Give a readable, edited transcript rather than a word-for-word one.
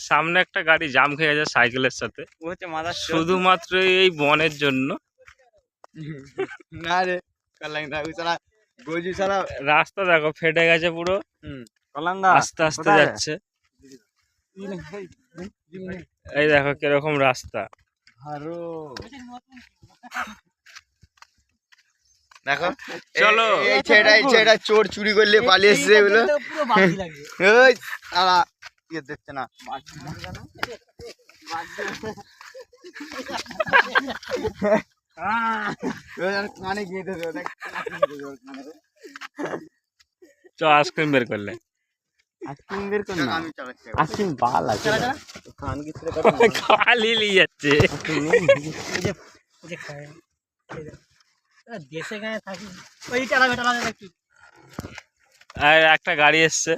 সামনে একটা গাড়ি জাম খেয়ে গেছে সাইকেলের সাথে, শুধুমাত্র এই বনের জন্য। না রে রাস্তা দেখো ফেটে গেছে পুরো, আস্তে আস্তে যাচ্ছে। এই দেখো কিরকম রাস্তা। দেখো চলো এই ছেলেটা চোর চুরি করলে পালিয়ে এসছে এগুলো। ওই তারা ইয়ে দেখছে না। কানে গিয়ে দেবে চ আইসক্রিম বের করলে। আইসক্রিম বের কর না, আইসক্রিম বাল আছে কান কি খালি নিয়ে যাচ্ছে। আর একটা গাড়ি এসছে,